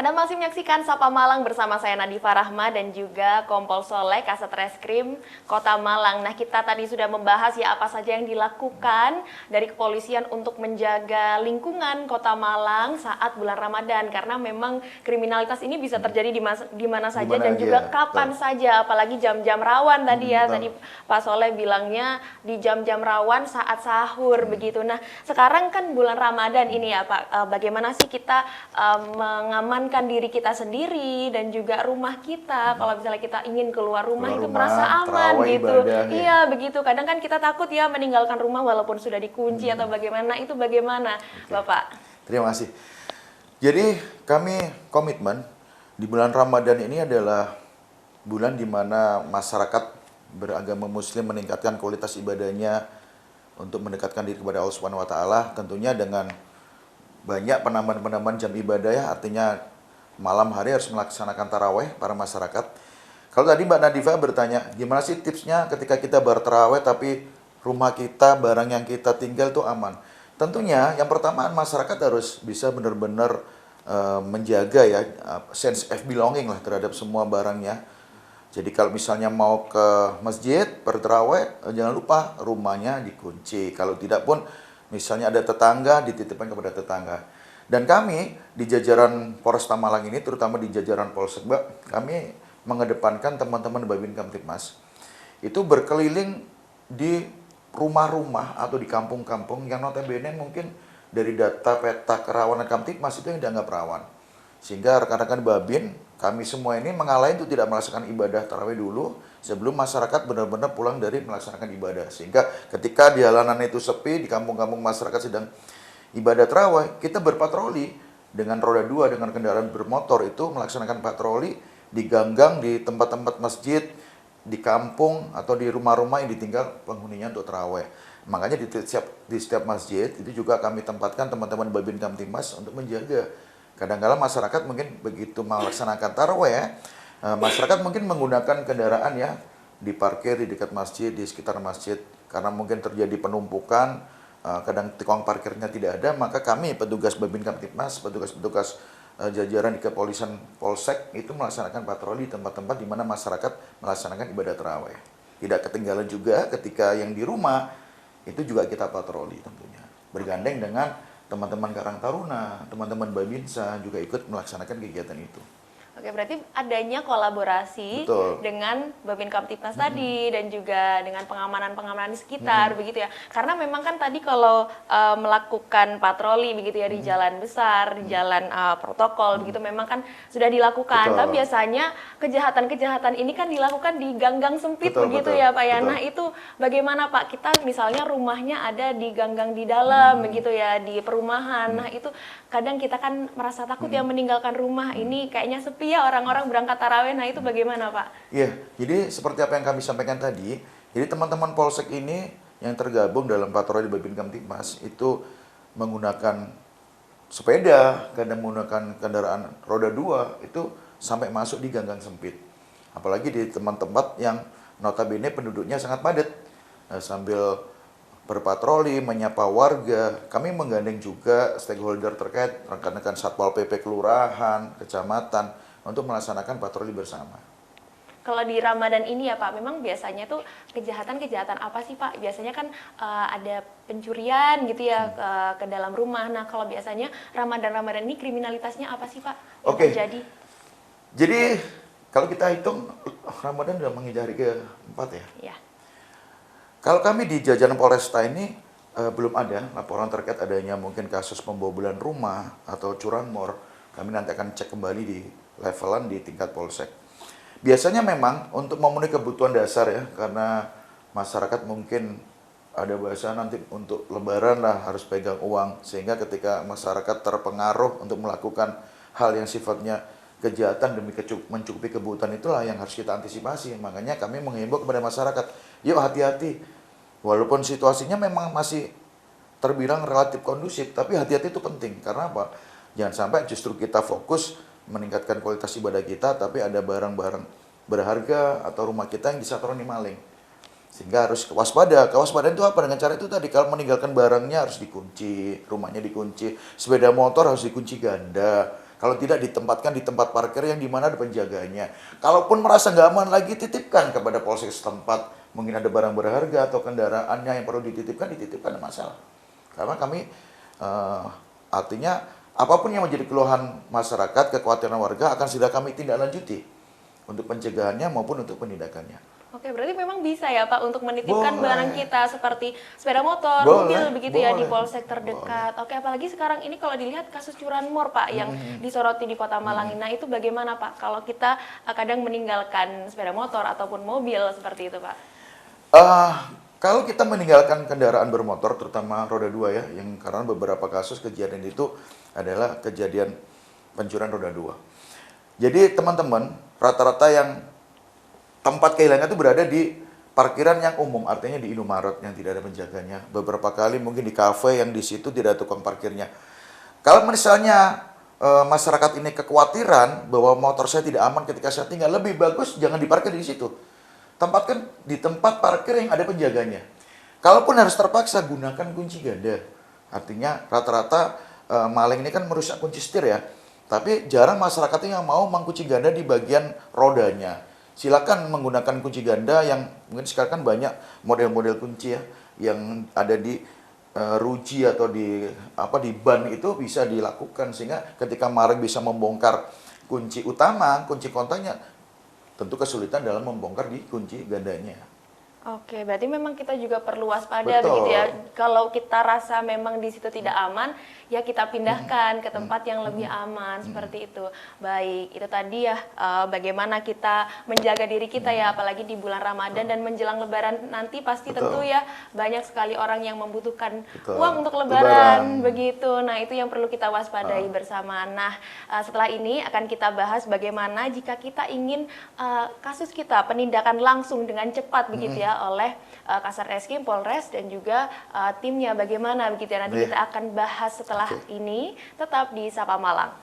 Anda masih menyaksikan Sapa Malang bersama saya Nadifa Rahma dan juga Kompol Soleh Kasat Reskrim Kota Malang. Nah, kita tadi sudah membahas ya apa saja yang dilakukan dari kepolisian untuk menjaga lingkungan Kota Malang saat bulan Ramadan, karena memang kriminalitas ini bisa terjadi di mana saja dan juga kapan saja, apalagi jam-jam rawan tadi ya. Tadi Pak Soleh bilangnya di jam-jam rawan saat sahur begitu. Nah, sekarang kan bulan Ramadan ini ya Pak, bagaimana sih kita mengamankan diri kita sendiri dan juga rumah kita kalau misalnya kita ingin keluar rumah itu merasa aman gitu. Iya, begitu. Kadang kan kita takut ya meninggalkan rumah walaupun sudah dikunci atau bagaimana. Itu bagaimana, Bapak? Terima kasih. Jadi kami komitmen di bulan Ramadan ini adalah bulan di mana masyarakat beragama Muslim meningkatkan kualitas ibadahnya untuk mendekatkan diri kepada Allah Subhanahu wa taala, tentunya dengan banyak penambahan-penambahan jam ibadah ya, artinya malam hari harus melaksanakan taraweh para masyarakat. Kalau tadi Mbak Nadifa bertanya, gimana sih tipsnya ketika kita bertaraweh tapi rumah kita, barang yang kita tinggal itu aman? Tentunya yang pertama masyarakat harus bisa benar-benar menjaga ya sense of belonging lah terhadap semua barangnya. Jadi kalau misalnya mau ke masjid bertaraweh, jangan lupa rumahnya dikunci. Kalau tidak pun misalnya ada tetangga, dititipkan kepada tetangga. Dan kami di jajaran Polresta Malang ini, terutama di jajaran Polsek, kami mengedepankan teman-teman Babin Kamtibmas itu berkeliling di rumah-rumah atau di kampung-kampung yang notabene mungkin dari data peta kerawanan Kamtibmas itu yang dianggap rawan. Sehingga rekan-rekan Babin, kami semua ini mengalahin itu tidak melaksanakan ibadah tarawih dulu sebelum masyarakat benar-benar pulang dari melaksanakan ibadah. Sehingga ketika di halaman itu sepi, di kampung-kampung masyarakat sedang ibadah tarawih, kita berpatroli dengan roda 2 dengan kendaraan bermotor itu melaksanakan patroli di gang-gang, di tempat-tempat masjid, di kampung atau di rumah-rumah yang ditinggal penghuninya untuk tarawih. Makanya di setiap masjid itu juga kami tempatkan teman-teman Babin Kamtibmas untuk menjaga. Kadang-kadang masyarakat mungkin begitu melaksanakan tarawih ya, masyarakat mungkin menggunakan kendaraan ya diparkir di dekat masjid, di sekitar masjid karena mungkin terjadi penumpukan. Kadang tukang parkirnya tidak ada, maka kami petugas Babin Kamtibmas, petugas-petugas jajaran di kepolisian Polsek itu melaksanakan patroli di tempat-tempat di mana masyarakat melaksanakan ibadah tarawih. Tidak ketinggalan juga ketika yang di rumah itu juga kita patroli tentunya. Bergandeng dengan teman-teman Karang Taruna, teman-teman Babinsa juga ikut melaksanakan kegiatan itu. Oke, berarti adanya kolaborasi dengan Babin Kamtibmas tadi dan juga dengan pengamanan-pengamanan di sekitar begitu ya. Karena memang kan tadi kalau melakukan patroli begitu ya di jalan besar, di jalan protokol begitu memang kan sudah dilakukan. Tapi biasanya kejahatan-kejahatan ini kan dilakukan di gang-gang sempit begitu ya Pak ya. Nah, itu bagaimana Pak? Kita misalnya rumahnya ada di gang-gang di dalam begitu ya, di perumahan. Nah, itu kadang kita kan merasa takut ya meninggalkan rumah ini kayaknya sepi ya orang-orang berangkat tarawih. Nah, itu bagaimana Pak? Iya, jadi seperti apa yang kami sampaikan tadi, jadi teman-teman Polsek ini yang tergabung dalam patroli Babin Kamtibmas itu menggunakan sepeda, kadang menggunakan kendaraan roda 2 itu sampai masuk di gang-gang sempit. Apalagi di tempat-tempat yang notabene penduduknya sangat padat. Sambil berpatroli, menyapa warga, kami menggandeng juga stakeholder terkait, rekan-rekan Satpol PP Kelurahan, Kecamatan, untuk melaksanakan patroli bersama. Kalau di Ramadan ini ya Pak, memang biasanya tuh kejahatan-kejahatan apa sih Pak? Biasanya kan ada pencurian gitu ya ke dalam rumah. Nah, kalau biasanya Ramadan ini kriminalitasnya apa sih Pak yang terjadi? Jadi kalau kita hitung Ramadan sudah menginjak hari ke-4 ya. Iya. Kalau kami di jajaran Polresta ini belum ada laporan terkait adanya mungkin kasus pembobolan rumah atau curanmor. Kami nanti akan cek kembali di levelan di tingkat Polsek. Biasanya memang untuk memenuhi kebutuhan dasar ya, karena masyarakat mungkin ada bahasa nanti untuk lebaran lah harus pegang uang, sehingga ketika masyarakat terpengaruh untuk melakukan hal yang sifatnya kejahatan demi mencukupi kebutuhan, itulah yang harus kita antisipasi. Makanya kami menghimbau kepada masyarakat, yuk hati-hati. Walaupun situasinya memang masih terbilang relatif kondusif, tapi hati-hati itu penting. Karena apa? Jangan sampai justru kita fokus meningkatkan kualitas ibadah kita, tapi ada barang-barang berharga atau rumah kita yang disatroni maling. Sehingga harus waspada. Kewaspadaan itu apa? Dengan cara itu tadi, kalau meninggalkan barangnya harus dikunci, rumahnya dikunci, sepeda motor harus dikunci ganda. Kalau tidak ditempatkan di tempat parkir yang dimana ada penjaganya. Kalaupun merasa nggak aman lagi, titipkan kepada polsek setempat. Mungkin ada barang berharga atau kendaraannya yang perlu dititipkan ada masalah. Karena kami artinya apapun yang menjadi keluhan masyarakat, kekhawatiran warga akan sudah kami tindak lanjuti untuk pencegahannya maupun untuk penindakannya. Oke, berarti memang bisa ya Pak untuk menitipkan Boleh. barang kita seperti sepeda motor, Boleh, mobil begitu ya di boleh. polsek terdekat. Oke, apalagi sekarang ini kalau dilihat kasus curanmor Pak yang disoroti di Kota Malang. Nah, itu bagaimana Pak kalau kita kadang meninggalkan sepeda motor ataupun mobil seperti itu Pak? Kalau kita meninggalkan kendaraan bermotor, terutama roda 2 ya, yang karena beberapa kasus kejadian itu adalah kejadian pencurian roda 2. Jadi teman-teman, rata-rata yang tempat kehilangan itu berada di parkiran yang umum, artinya di Indomaret yang tidak ada penjaganya. Beberapa kali mungkin di kafe yang di situ tidak ada tukang parkirnya. Kalau misalnya masyarakat ini kekhawatiran bahwa motor saya tidak aman ketika saya tinggal, lebih bagus jangan diparkir di situ. Tempatkan di tempat parkir yang ada penjaganya. Kalaupun harus terpaksa, gunakan kunci ganda. Artinya rata-rata maling ini kan merusak kunci setir ya. Tapi jarang masyarakatnya yang mau mengkunci ganda di bagian rodanya. Silakan menggunakan kunci ganda yang mungkin sekarang kan banyak model-model kunci ya yang ada di ruji atau di ban itu bisa dilakukan sehingga ketika maling bisa membongkar kunci utama, kunci kontaknya, tentu kesulitan dalam membongkar di kunci gandanya. Oke, berarti memang kita juga perlu waspada Betul. begitu ya. Kalau kita rasa memang di situ tidak aman, ya kita pindahkan ke tempat yang lebih aman seperti itu. Baik, itu tadi ya bagaimana kita menjaga diri kita ya, apalagi di bulan Ramadan dan menjelang Lebaran nanti pasti Betul. tentu ya banyak sekali orang yang membutuhkan Betul. uang untuk Lebaran begitu. Nah, itu yang perlu kita waspadai bersama. Nah, setelah ini akan kita bahas bagaimana jika kita ingin kasus kita penindakan langsung dengan cepat begitu ya oleh Kasat Reskrim, Polres dan juga timnya bagaimana begitu ya. Nanti kita akan bahas setelah ini tetap di Sapa Malang.